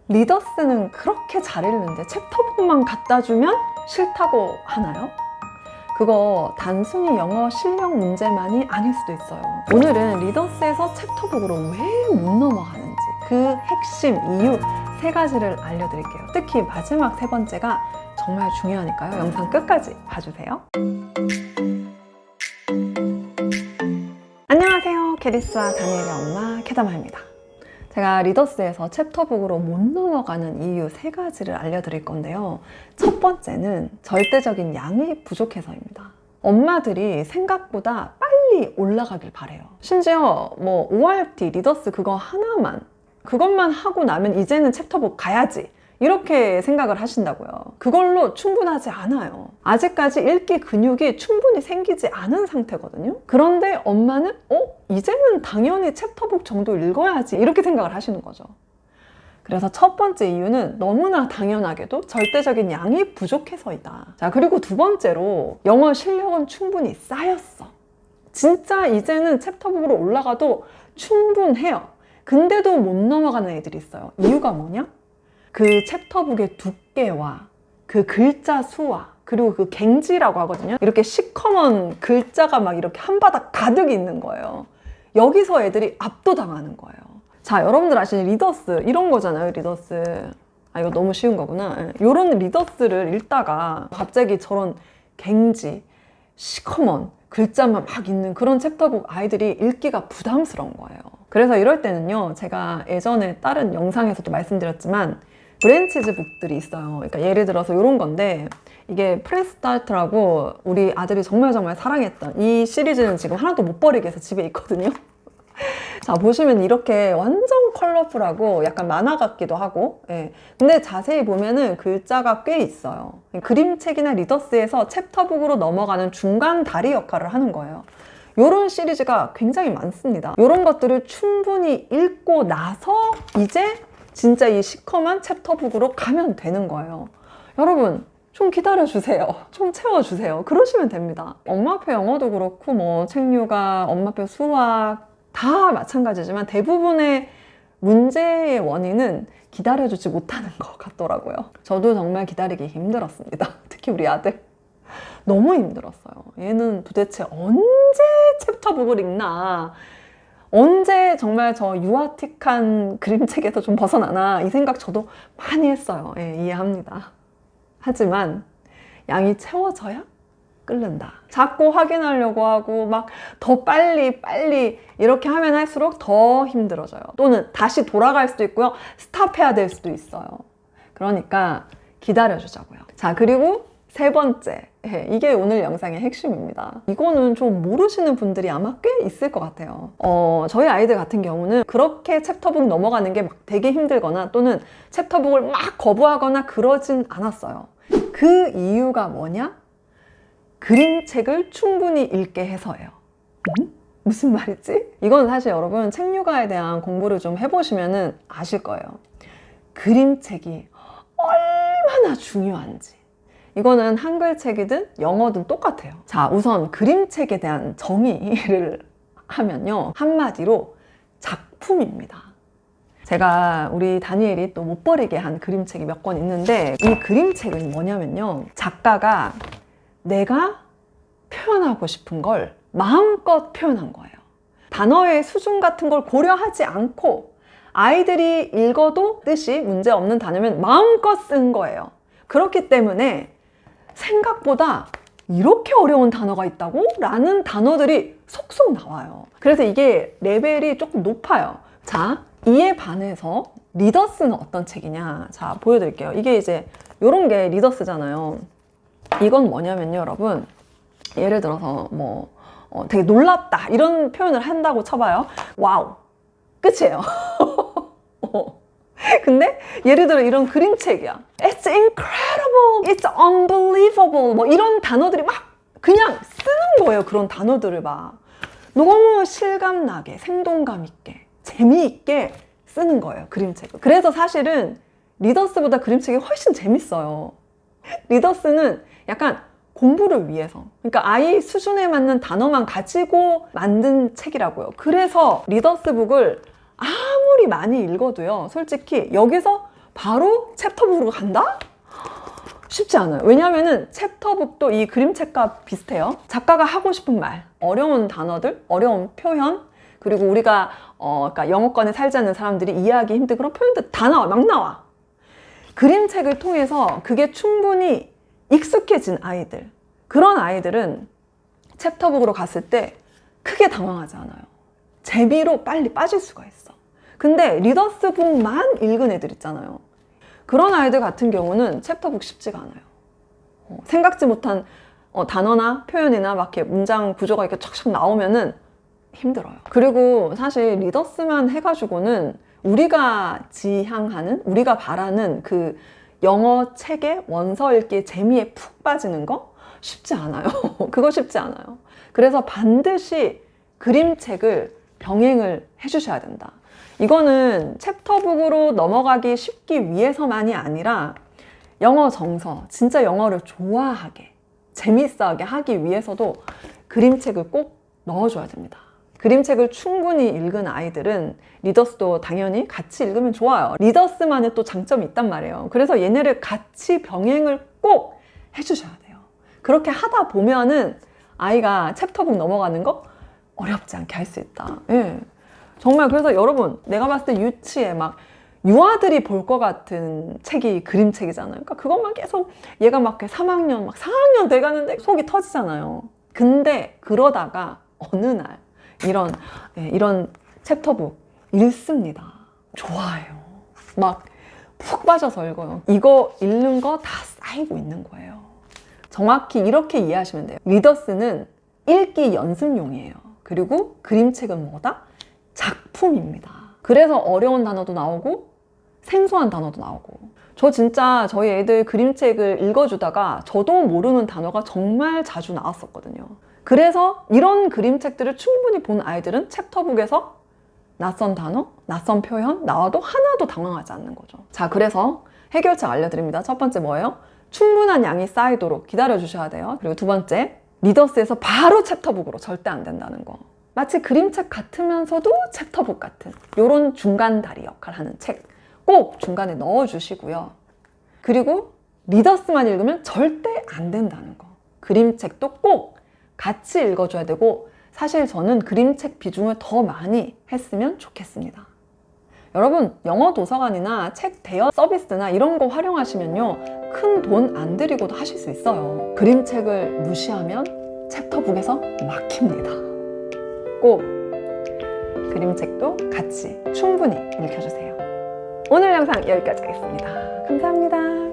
리더스는 그렇게 잘 읽는데 챕터북만 갖다 주면 싫다고 하나요? 그거 단순히 영어 실력 문제만이 아닐 수도 있어요. 오늘은 리더스에서 챕터북으로 왜 못 넘어가는지 그 핵심 이유 3가지를 알려드릴게요. 특히 마지막 3번째가 정말 중요하니까요. 영상 끝까지 봐주세요. 안녕하세요. 게리스와 다니엘의 엄마 캐다마입니다. 제가 리더스에서 챕터북으로 못 넘어가는 이유 3가지를 알려드릴 건데요. 첫 번째는 절대적인 양이 부족해서입니다. 엄마들이 생각보다 빨리 올라가길 바래요. 심지어 뭐 ORT, 리더스 그것만 하고 나면 이제는 챕터북 가야지 이렇게 생각을 하신다고요. 그걸로 충분하지 않아요. 아직까지 읽기 근육이 충분히 생기지 않은 상태거든요. 그런데 엄마는 이제는 당연히 챕터북 정도 읽어야지 이렇게 생각을 하시는 거죠. 그래서 첫 번째 이유는 너무나 당연하게도 절대적인 양이 부족해서이다. 자, 그리고 두 번째로 영어 실력은 충분히 쌓였어. 진짜 이제는 챕터북으로 올라가도 충분해요. 근데도 못 넘어가는 애들이 있어요. 이유가 뭐냐? 그 챕터북의 두께와 그 글자 수와 그리고 그 갱지라고 하거든요. 이렇게 시커먼 글자가 막 이렇게 한 바닥 가득 있는 거예요. 여기서 애들이 압도당하는 거예요. 자, 여러분들 아시는 리더스 이런 거잖아요. 리더스. 아, 이거 너무 쉬운 거구나. 이런 리더스를 읽다가 갑자기 저런 갱지, 시커먼 글자만 막 있는 그런 챕터북 아이들이 읽기가 부담스러운 거예요. 그래서 이럴 때는요, 제가 예전에 다른 영상에서도 말씀드렸지만 브랜치즈 북들이 있어요. 그러니까 예를 들어서 이런 건데, 이게 프레스스타트라고 우리 아들이 정말 사랑했던 이 시리즈는 지금 하나도 못 버리게 해서 집에 있거든요. 자, 보시면 이렇게 완전 컬러풀하고 약간 만화 같기도 하고, 예. 근데 자세히 보면은 글자가 꽤 있어요. 그림책이나 리더스에서 챕터북으로 넘어가는 중간 다리 역할을 하는 거예요. 이런 시리즈가 굉장히 많습니다. 이런 것들을 충분히 읽고 나서 이제 진짜 이 시커먼 챕터북으로 가면 되는 거예요. 여러분, 좀 기다려주세요. 좀 채워주세요. 그러시면 됩니다. 엄마표 영어도 그렇고 뭐 책류가, 엄마표 수학 다 마찬가지지만 대부분의 문제의 원인은 기다려주지 못하는 것 같더라고요. 저도 정말 기다리기 힘들었습니다. 특히 우리 아들. 너무 힘들었어요. 얘는 도대체 언제 챕터북을 읽나, 언제 정말 저 유아틱한 그림책에서 좀 벗어나나 이 생각 저도 많이 했어요. 예, 이해합니다. 하지만 양이 채워져야 끓는다. 자꾸 확인하려고 하고 막 더 빨리 이렇게 하면 할수록 더 힘들어져요. 또는 다시 돌아갈 수도 있고요. 스탑해야 될 수도 있어요. 그러니까 기다려주자고요. 자, 그리고 3번째, 이게 오늘 영상의 핵심입니다. 이거는 좀 모르시는 분들이 아마 꽤 있을 것 같아요. 저희 아이들 같은 경우는 그렇게 챕터북 넘어가는 게 막 되게 힘들거나 또는 챕터북을 막 거부하거나 그러진 않았어요. 그 이유가 뭐냐? 그림책을 충분히 읽게 해서예요. 무슨 말이지? 이건 사실 여러분 책류가에 대한 공부를 좀 해보시면 아실 거예요. 그림책이 얼마나 중요한지. 이거는 한글책이든 영어든 똑같아요. 자, 우선 그림책에 대한 정의를 하면요, 한마디로 작품입니다. 제가 우리 다니엘이 또 못 버리게 한 그림책이 몇 권 있는데, 이 그림책은 뭐냐면요, 작가가 내가 표현하고 싶은 걸 마음껏 표현한 거예요. 단어의 수준 같은 걸 고려하지 않고 아이들이 읽어도 뜻이 문제없는 단어면 마음껏 쓴 거예요. 그렇기 때문에 생각보다 이렇게 어려운 단어가 있다고? 라는 단어들이 속속 나와요. 그래서 이게 레벨이 조금 높아요. 자, 이에 반해서 리더스는 어떤 책이냐? 자, 보여드릴게요. 이게 이제 이런 게 리더스잖아요. 이건 뭐냐면요, 여러분. 예를 들어서 뭐 되게 놀랍다 이런 표현을 한다고 쳐봐요. 와우, 끝이에요. 근데 예를 들어 이런 그림책이야. It's incredible, it's unbelievable 뭐 이런 단어들이 막 그냥 쓰는 거예요. 그런 단어들을 막 너무 실감나게, 생동감 있게, 재미있게 쓰는 거예요, 그림책을. 그래서 사실은 리더스보다 그림책이 훨씬 재밌어요. 리더스는 약간 공부를 위해서, 그러니까 아이 수준에 맞는 단어만 가지고 만든 책이라고요. 그래서 리더스 북을 아무리 많이 읽어도요, 솔직히 여기서 바로 챕터북으로 간다? 쉽지 않아요. 왜냐하면 챕터북도 이 그림책과 비슷해요. 작가가 하고 싶은 말, 어려운 단어들, 어려운 표현, 그리고 우리가 그러니까 영어권에 살지 않는 사람들이 이해하기 힘든 그런 표현들 다 나와, 막 나와. 그림책을 통해서 그게 충분히 익숙해진 아이들, 그런 아이들은 챕터북으로 갔을 때 크게 당황하지 않아요. 재미로 빨리 빠질 수가 있어. 근데 리더스북만 읽은 애들 있잖아요. 그런 아이들 같은 경우는 챕터북 쉽지가 않아요. 생각지 못한 단어나 표현이나 막 이렇게 문장 구조가 이렇게 촥촥 나오면은 힘들어요. 그리고 사실 리더스만 해가지고는 우리가 지향하는, 우리가 바라는 그 영어 책의 원서 읽기의 재미에 푹 빠지는 거 쉽지 않아요. 그거 쉽지 않아요. 그래서 반드시 그림책을 병행을 해주셔야 된다. 이거는 챕터북으로 넘어가기 쉽기 위해서만이 아니라 영어 정서, 진짜 영어를 좋아하게, 재밌어하게 하기 위해서도 그림책을 꼭 넣어줘야 됩니다. 그림책을 충분히 읽은 아이들은 리더스도 당연히 같이 읽으면 좋아요. 리더스만의 또 장점이 있단 말이에요. 그래서 얘네를 같이 병행을 꼭 해주셔야 돼요. 그렇게 하다 보면은 아이가 챕터북 넘어가는 거 어렵지 않게 할 수 있다. 예. 정말 그래서 여러분, 내가 봤을 때 유치에 막 유아들이 볼 것 같은 책이 그림책이잖아요. 그러니까 그것만 계속 얘가 막 3학년, 막 4학년 돼가는데 속이 터지잖아요. 근데 그러다가 어느 날 이런 챕터북 읽습니다. 좋아해요. 막 푹 빠져서 읽어요. 이거 읽는 거 다 쌓이고 있는 거예요. 정확히 이렇게 이해하시면 돼요. 리더스는 읽기 연습용이에요. 그리고 그림책은 뭐다? 작품입니다. 그래서 어려운 단어도 나오고 생소한 단어도 나오고. 저 진짜 저희 애들 그림책을 읽어주다가 저도 모르는 단어가 정말 자주 나왔었거든요. 그래서 이런 그림책들을 충분히 본 아이들은 챕터북에서 낯선 단어, 낯선 표현 나와도 하나도 당황하지 않는 거죠. 자, 그래서 해결책 알려드립니다. 첫 번째 뭐예요? 충분한 양이 쌓이도록 기다려주셔야 돼요. 그리고 두 번째, 리더스에서 바로 챕터북으로 절대 안 된다는 거. 마치 그림책 같으면서도 챕터북 같은 이런 중간 다리 역할을 하는 책 꼭 중간에 넣어주시고요. 그리고 리더스만 읽으면 절대 안 된다는 거. 그림책도 꼭 같이 읽어줘야 되고, 사실 저는 그림책 비중을 더 많이 했으면 좋겠습니다. 여러분, 영어 도서관이나 책 대여 서비스나 이런 거 활용하시면요, 큰 돈 안 들이고도 하실 수 있어요. 그림책을 무시하면 챕터북에서 막힙니다. 꼭 그림책도 같이 충분히 읽혀주세요. 오늘 영상 여기까지 하겠습니다. 감사합니다.